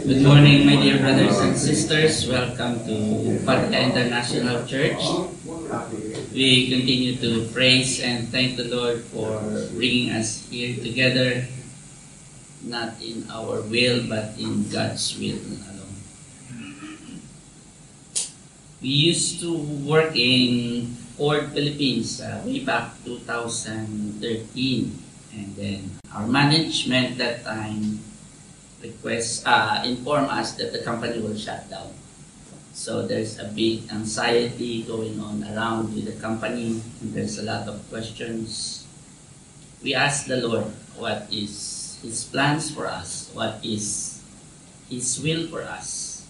Good morning, my dear brothers and sisters. Welcome to Pagka International Church. We continue to praise and thank the Lord for bringing us here together, not in our will, but in God's will alone. We used to work in Ford Philippines way back 2013, and then our management that time inform us that the company will shut down. So there's a big anxiety going on around with the company, and there's a lot of questions. We ask the Lord what is His plans for us, what is His will for us.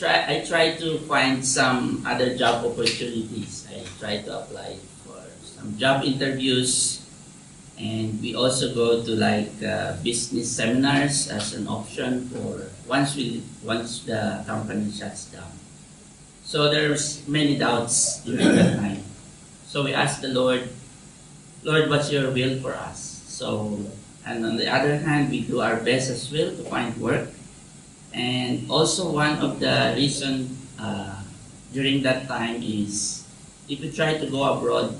I try to find some other job opportunities. I try to apply for some job interviews. And we also go to business seminars as an option for once the company shuts down. So there's many doubts during that time. So we ask the Lord, what's your will for us? So, and on the other hand, we do our best as well to find work. And also one of the reason during that time is if we try to go abroad,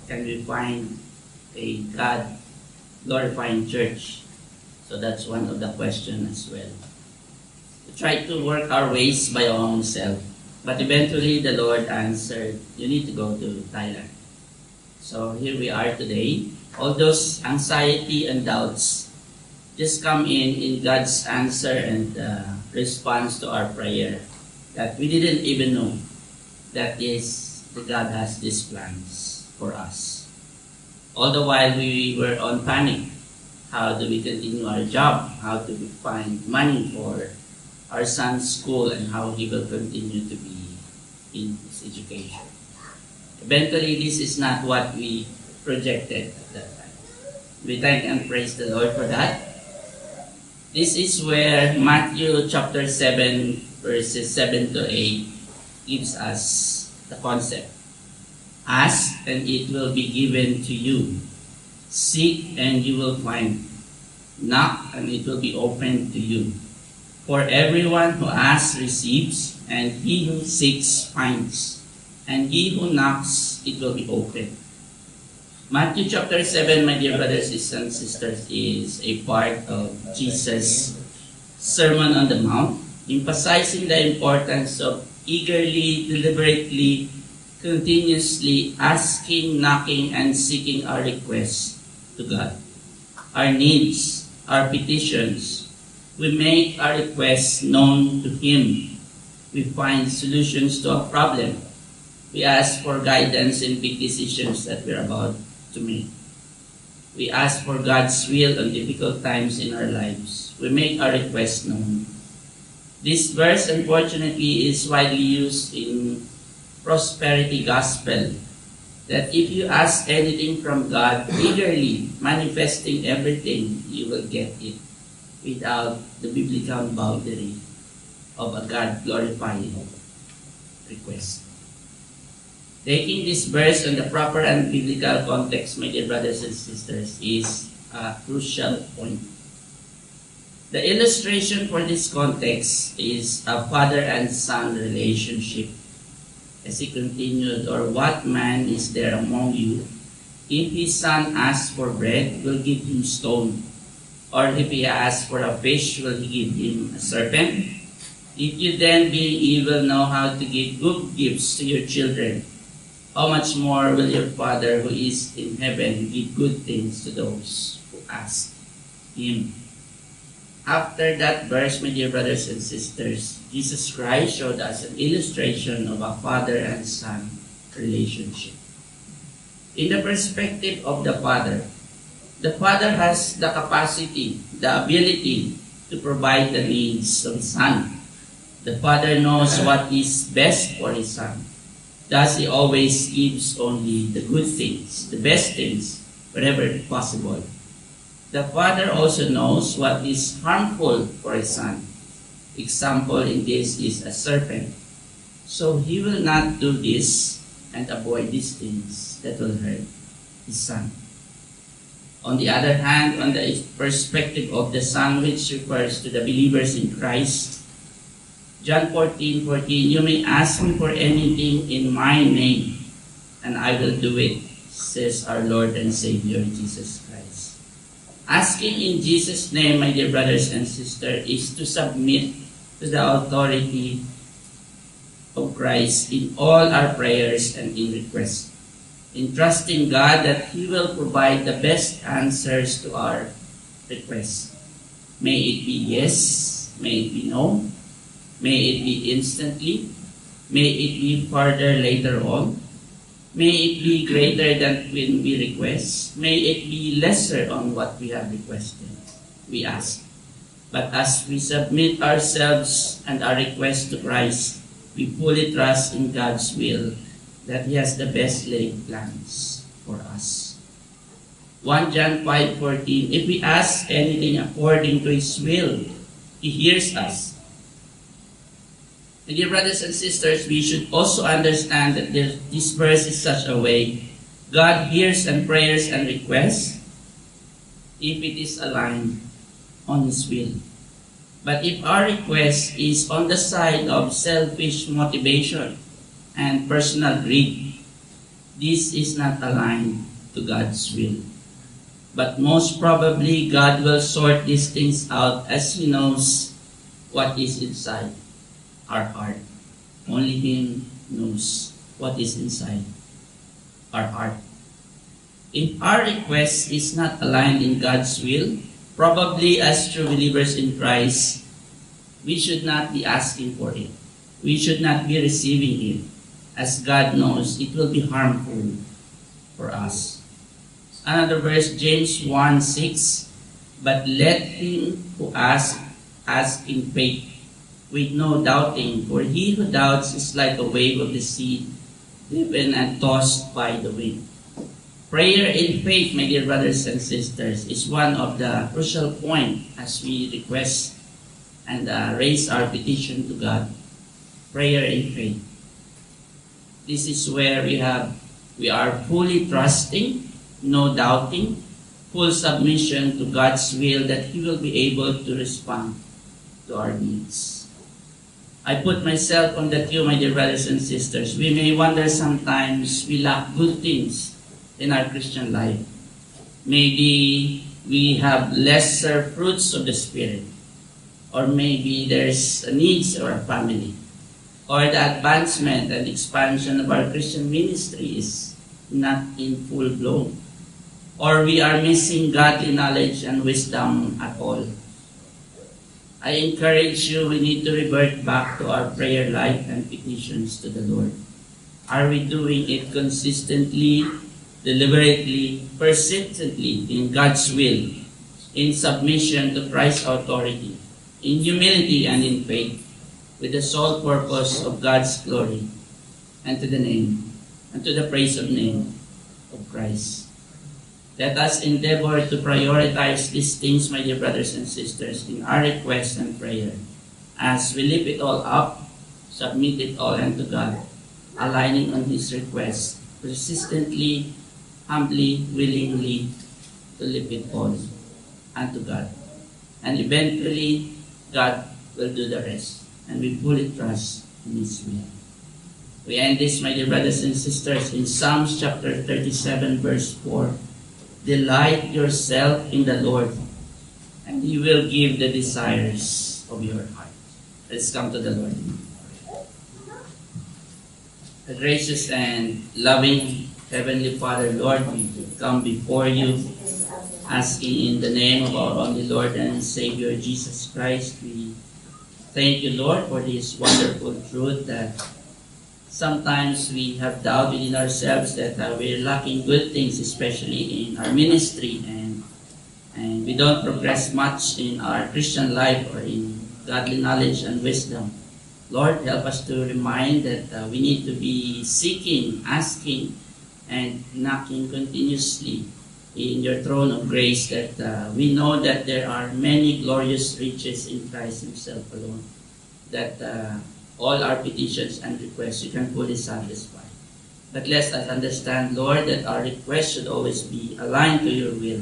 can we find a God-glorifying church? So that's one of the questions as well. We try to work our ways by our own self. But eventually the Lord answered, you need to go to Thailand. So here we are today. All those anxiety and doubts just come in God's answer and response to our prayer that we didn't even know that God has these plans for us. All the while we were on panic. How do we continue our job? How do we find money for our son's school and how he will continue to be in his education? Eventually, this is not what we projected at that time. We thank and praise the Lord for that. This is where Matthew chapter 7 verses 7 to 8 gives us the concept. Ask, and it will be given to you. Seek, and you will find. Knock, and it will be opened to you. For everyone who asks receives, and he who seeks finds. And he who knocks, it will be opened. Matthew chapter 7, my dear brothers and sisters, is a part of Jesus' Sermon on the Mount, emphasizing the importance of eagerly, deliberately, continuously asking, knocking, and seeking our requests to God. Our needs, our petitions, we make our requests known to Him. We find solutions to a problem. We ask for guidance in big decisions that we're about to make. We ask for God's will on difficult times in our lives. We make our requests known. This verse, unfortunately, is widely used in prosperity gospel, that if you ask anything from God, eagerly manifesting everything, you will get it without the biblical boundary of a God-glorifying request. Taking this verse in the proper and biblical context, my dear brothers and sisters, is a crucial point. The illustration for this context is a father and son relationship. As he continued, or what man is there among you, if his son asks for bread, will give him stone? Or if he asks for a fish, will he give him a serpent? If you then, being evil, know how to give good gifts to your children, how much more will your Father who is in heaven give good things to those who ask Him? After that verse, my dear brothers and sisters, Jesus Christ showed us an illustration of a father and son relationship. In the perspective of the father has the capacity, the ability to provide the needs of his son. The father knows what is best for his son. Thus, he always gives only the good things, the best things, wherever possible. The father also knows what is harmful for his son. Example in this is a serpent. So he will not do this and avoid these things that will hurt his son. On the other hand, on the perspective of the Son, which refers to the believers in Christ, John 14:14, you may ask me for anything in my name, and I will do it, says our Lord and Savior, Jesus Christ. Asking in Jesus' name, my dear brothers and sisters, is to submit to the authority of Christ in all our prayers and in requests, in trusting God that He will provide the best answers to our requests. May it be yes, may it be no, may it be instantly, may it be further later on, may it be greater than when we request, may it be lesser on what we have requested, we ask. But as we submit ourselves and our request to Christ, we fully trust in God's will that He has the best laid plans for us. 1 John 5:14, if we ask anything according to His will, He hears us. My dear brothers and sisters, we should also understand that this verse is such a way God hears and prayers and requests if it is aligned on His will. But if our request is on the side of selfish motivation and personal greed, this is not aligned to God's will. But most probably, God will sort these things out as He knows what is inside our heart. Only Him knows what is inside our heart. If our request is not aligned in God's will, probably as true believers in Christ, we should not be asking for it. We should not be receiving it, as God knows it will be harmful for us. Another verse, James 1:6, but let him who asks, ask in faith, with no doubting, for he who doubts is like a wave of the sea, driven and tossed by the wind. Prayer in faith, my dear brothers and sisters, is one of the crucial points as we request and raise our petition to God. Prayer in faith. This is where we are fully trusting, no doubting, full submission to God's will that He will be able to respond to our needs. I put myself on the queue, my dear brothers and sisters. We may wonder sometimes we lack good things in our Christian life. Maybe we have lesser fruits of the Spirit, or maybe there's needs of our family, or the advancement and expansion of our Christian ministry is not in full blown, or we are missing godly knowledge and wisdom at all. I encourage you, we need to revert back to our prayer life and petitions to the Lord. Are we doing it consistently, deliberately, persistently in God's will, in submission to Christ's authority, in humility and in faith, with the sole purpose of God's glory and to the name and to the praise of name of Christ? Let us endeavor to prioritize these things, my dear brothers and sisters, in our request and prayer, as we lift it all up, submit it all unto God, aligning on His request, persistently, humbly, willingly to lift it all unto God. And eventually, God will do the rest, and we fully trust in His will. We end this, my dear brothers and sisters, in Psalms chapter 37, verse 4. Delight yourself in the Lord, and He will give the desires of your heart. Let's come to the Lord. A gracious and loving Heavenly Father, Lord, we come before you, asking in the name of our only Lord and Savior, Jesus Christ. We thank you, Lord, for this wonderful truth that sometimes we have doubted in ourselves that we're lacking good things, especially in our ministry, and we don't progress much in our Christian life or in godly knowledge and wisdom. Lord, help us to remind that we need to be seeking, asking, and knocking continuously in your throne of grace, that we know that there are many glorious riches in Christ Himself alone, that all our petitions and requests you can fully satisfy. But let us understand, Lord, that our requests should always be aligned to your will,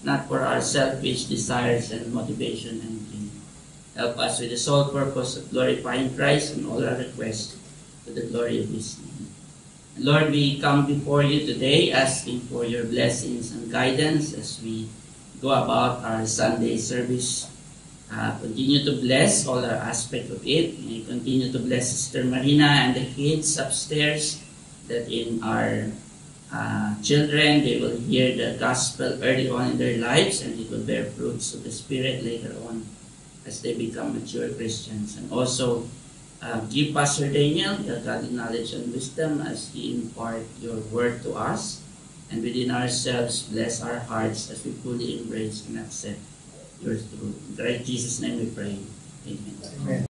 not for our selfish desires and motivation and gain. Help us with the sole purpose of glorifying Christ in all our requests to the glory of His name. Lord, we come before you today asking for your blessings and guidance as we go about our Sunday service. Continue to bless all our aspect of it. May continue to bless Sister Marina and the kids upstairs, that in our children, they will hear the gospel early on in their lives, and it will bear fruits of the Spirit later on as they become mature Christians. And also, give Pastor Daniel the godly knowledge and wisdom as he impart your word to us, and within ourselves, bless our hearts as we fully embrace and accept your truth. In Christ Jesus' name we pray. Amen. Amen.